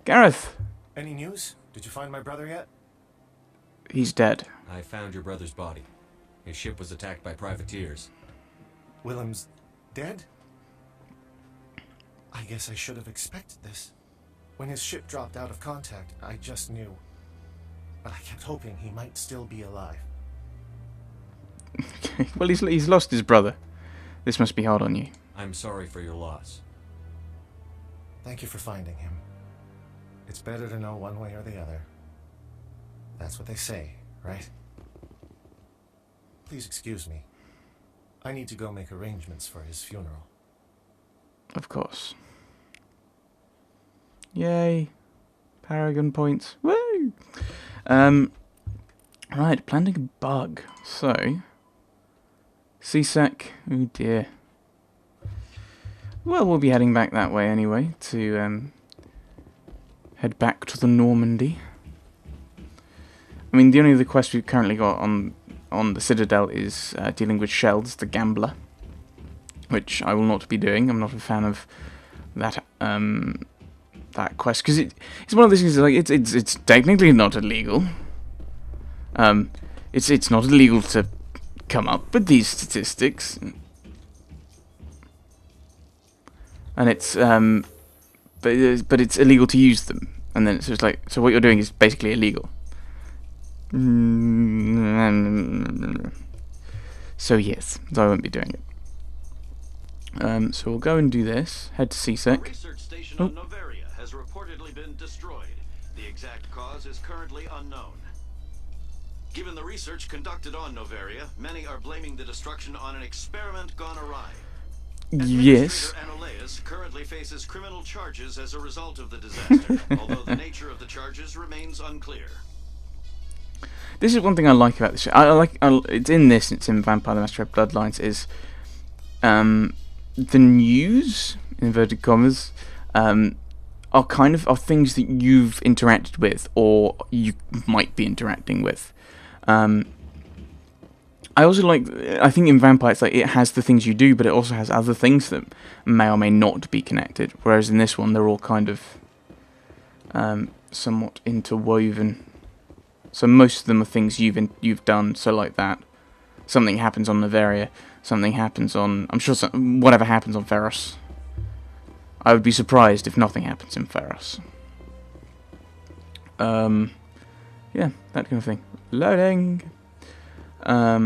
Gareth! Any news? Did you find my brother yet? He's dead. I found your brother's body. His ship was attacked by privateers. Willem's dead? I guess I should have expected this. When his ship dropped out of contact, I just knew. But I kept hoping he might still be alive. Okay. Well, he's lost his brother. This must be hard on you. I'm sorry for your loss. Thank you for finding him. It's better to know one way or the other. That's what they say, right? Please excuse me. I need to go make arrangements for his funeral. Of course. Yay. Paragon points. Woo! Right, planting a bug. So, CSEC. Oh dear. Well, we'll be heading back that way anyway, to head back to the Normandy. I mean, the only other quest we've currently got on the Citadel is dealing with Shells, the gambler, which I will not be doing. I'm not a fan of that that quest because it's one of those things like it's technically not illegal. It's not illegal to come up with these statistics, and it's but it's illegal to use them. And then it's just like, so what you're doing is basically illegal. So yes, so I won't be doing it. So we'll go and do this. Head to CSEC. The research station on Noveria has reportedly been destroyed. The exact cause is currently unknown. Given the research conducted on Noveria, many are blaming the destruction on an experiment gone awry. Yes. Administrator Anoleus currently faces criminal charges as a result of the disaster, although the nature of the charges remains unclear. This is one thing I like about this show. It's in this, it's in Vampire the Masquerade Bloodlines, is the news, inverted commas, are things that you've interacted with or you might be interacting with. I also I think in Vampire it's like it has the things you do, but it also has other things that may or may not be connected. Whereas in this one, they're all kind of somewhat interwoven. So most of them are things you've done. So like that, something happens on Noveria, something happens on. I'm sure whatever happens on Ferros. I would be surprised if nothing happens in Ferros. Yeah, that kind of thing. Loading. We're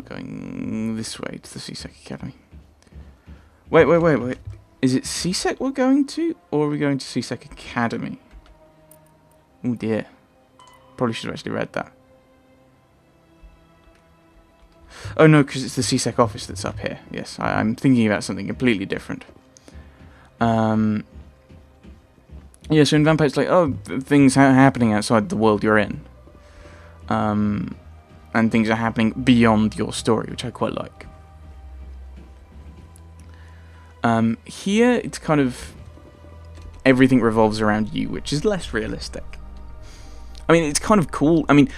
going this way to the CSEC Academy. Wait. Is it CSEC we're going to, or are we going to CSEC Academy? Oh dear. Probably should have actually read that. Oh no, because it's the CSEC office that's up here. Yes, I'm thinking about something completely different. Yeah, so in Vampire it's like, oh, things are happening outside the world you're in. And things are happening beyond your story, which I quite like. Here, it's kind of everything revolves around you, which is less realistic. I mean, it's kind of cool. I mean,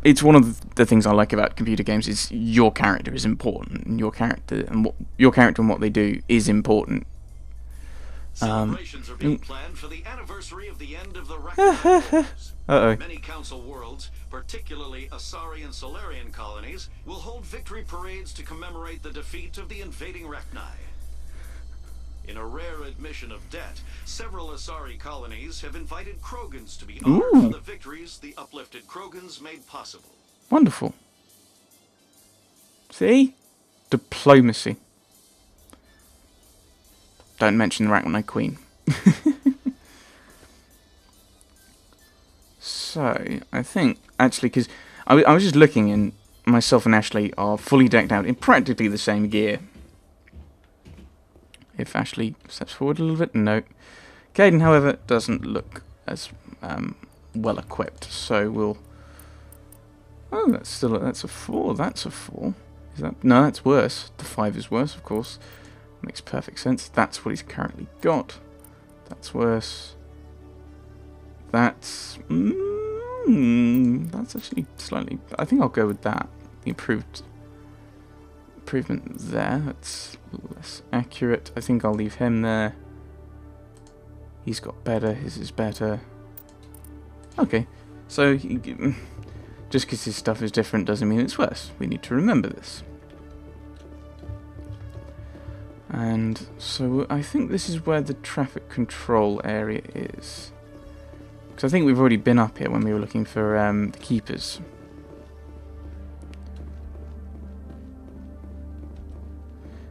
it's one of the things I like about computer games is your character is important, and your character and what they do is important. Celebrations are being planned for the anniversary of the end of the Rachni Wars. Many council worlds, particularly Asari and Solarian colonies, will hold victory parades to commemorate the defeat of the invading Rachni. In a rare admission of debt, several Asari colonies have invited Krogans to be honored for the victories the uplifted Krogans made possible. Wonderful. See? Diplomacy. Don't mention the Rachni Queen. So, I think, actually, because I was just looking, and myself and Ashley are fully decked out in practically the same gear. If Ashley steps forward a little bit, no. Caden, however, doesn't look as well equipped, so we'll... Oh, that's a 4, that's a 4. Is that... No, that's worse. The 5 is worse, of course. Makes perfect sense. That's what he's currently got. That's worse. That's... that's actually slightly... I think I'll go with that. The improvement there. That's less accurate. I think I'll leave him there. He's got better. His is better. Okay, so just because his stuff is different doesn't mean it's worse. We need to remember this. And so I think this is where the traffic control area is. Because I think we've already been up here when we were looking for the keepers.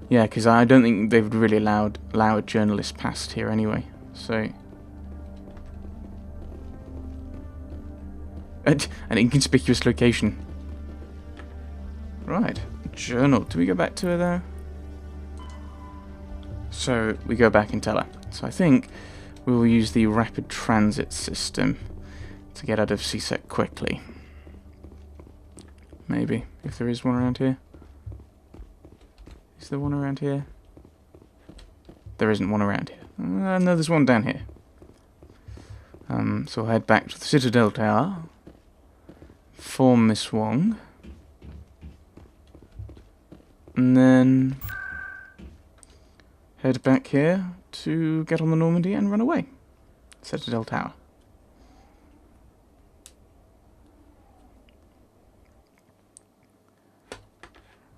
Yeah, because I don't think they've really allow journalists past here anyway. So an inconspicuous location. Right, journal. Do we go back to her there? So we go back and tell her. So I think we will use the rapid transit system to get out of CSEC quickly. Maybe, if there is one around here. Is there one around here? There isn't one around here. No, there's one down here. So I'll head back to the Citadel Tower. Form Miss Wong. And then head back here to get on the Normandy and run away. Citadel Tower.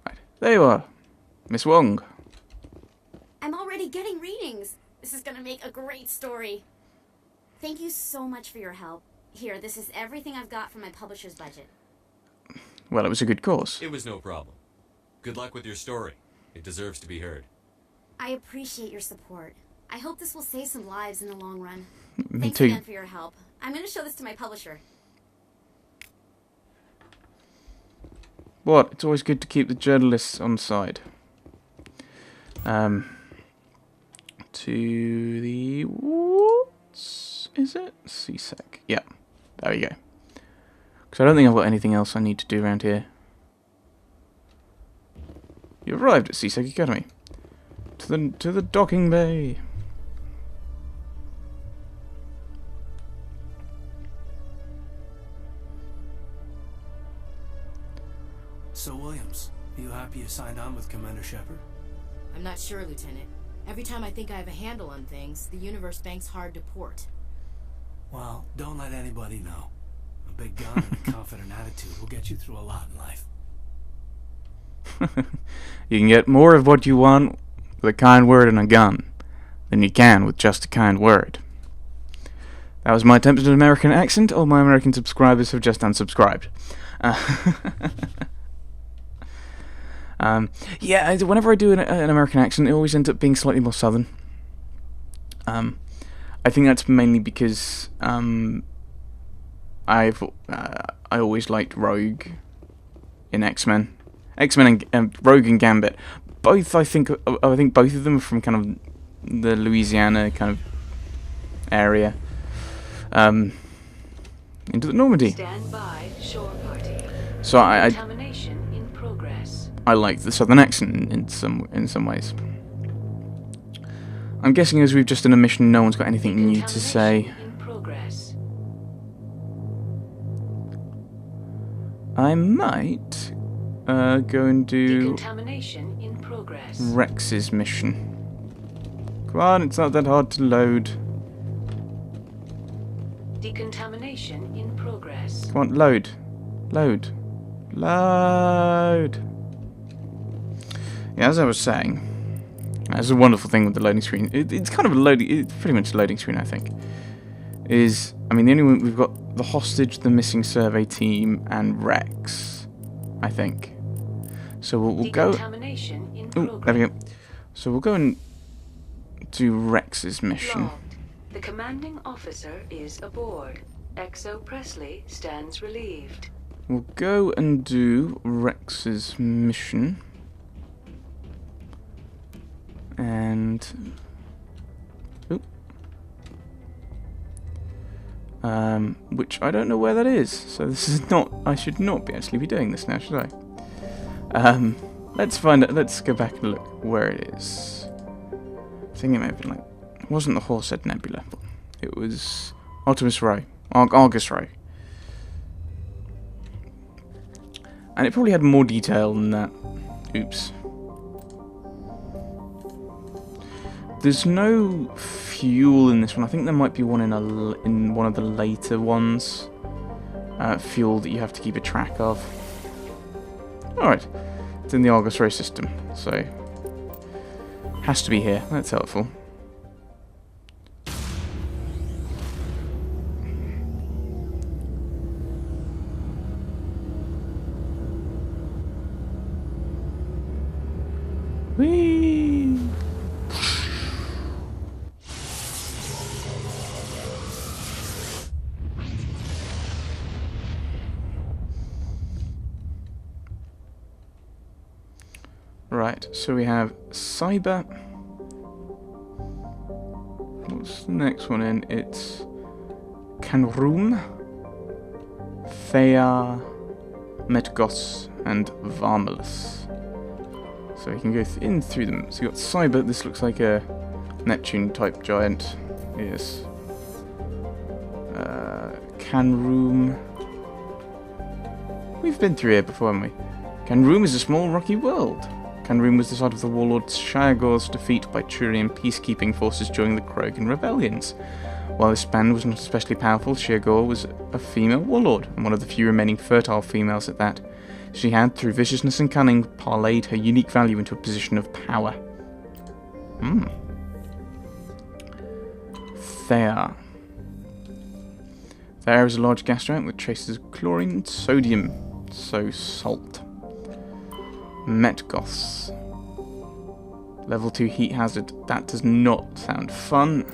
Right, there you are, Miss Wong. I'm already getting readings. This is gonna make a great story. Thank you so much for your help. Here, this is everything I've got from my publisher's budget. Well, it was a good cause. It was no problem. Good luck with your story. It deserves to be heard. I appreciate your support. I hope this will save some lives in the long run. Me Thanks too. again for your help. I'm gonna show this to my publisher. What? It's always good to keep the journalists on side. To the what's is it? CSEC. Yeah. There we go. Because I don't think I've got anything else I need to do around here. You arrived at CSEC Academy. To the docking bay. So, Williams, are you happy you signed on with Commander Shepard? I'm not sure, Lieutenant. Every time I think I have a handle on things, the universe banks hard to port. Well, don't let anybody know. A big gun and a confident attitude will get you through a lot in life. You can get more of what you want with a kind word and a gun than you can with just a kind word. That was my attempt at an American accent. All my American subscribers have just unsubscribed. Yeah, whenever I do an American accent, it always ends up being slightly more southern. I think that's mainly because I always liked Rogue in X-Men. X-Men and Rogue and Gambit. Both, I think both of them are from kind of the Louisiana kind of area. Into the Normandy. Stand by, shore party. So Contamination in progress. I like the southern accent in some ways. I'm guessing as we've just done a mission, no one's got anything new to say. In progress. I might go and do Decontamination in progress. Rex's mission. Come on, it's not that hard to load. Decontamination in progress. Come on, load. Load. Load. Yeah, as I was saying, that's a wonderful thing with the loading screen. It's kind of a loading, it's pretty much a loading screen, I think. I mean, the only one we've got the hostage, the missing survey team, and Rex, I think. So we'll go. Decontamination in Oh, progress. there we go. So we'll go and do Rex's mission. Logged. The commanding officer is aboard. Exo Presley stands relieved. We'll go and do Rex's mission. And which I don't know where that is. So this is not. I should not be actually be doing this now, should I? Let's find it. Let's go back and look where it is. I think it may have been like. It wasn't the Horsehead Nebula. But it was Artemis Row, Argus Row, and it probably had more detail than that. Oops. There's no fuel in this one. I think there might be one in one of the later ones. Fuel that you have to keep a track of. Alright, it's in the Argus Ray system, so has to be here. That's helpful. Whee! Right, so we have Cyber. What's the next one in? It's Canroom, Thea, Metgos, and Varmalus. So we can go in through them. So we've got Cyber. This looks like a Neptune-type giant. Yes. Canroom. We've been through here before, haven't we? Canroom is a small rocky world. Canroom was the site of the warlord Shiagor's defeat by Turian peacekeeping forces during the Krogan rebellions. While this band was not especially powerful, Shiagor was a female warlord, and one of the few remaining fertile females at that. She had, through viciousness and cunning, parlayed her unique value into a position of power. Thea. Thea is a large gas giant with traces of chlorine and sodium, so salt. Metgos. Level 2 heat hazard. That does not sound fun.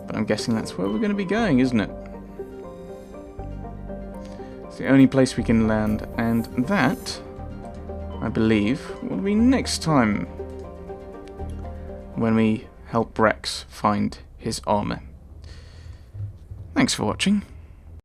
But I'm guessing that's where we're going to be going, isn't it? It's the only place we can land, and that, I believe, will be next time when we help Rex find his armor. Thanks for watching.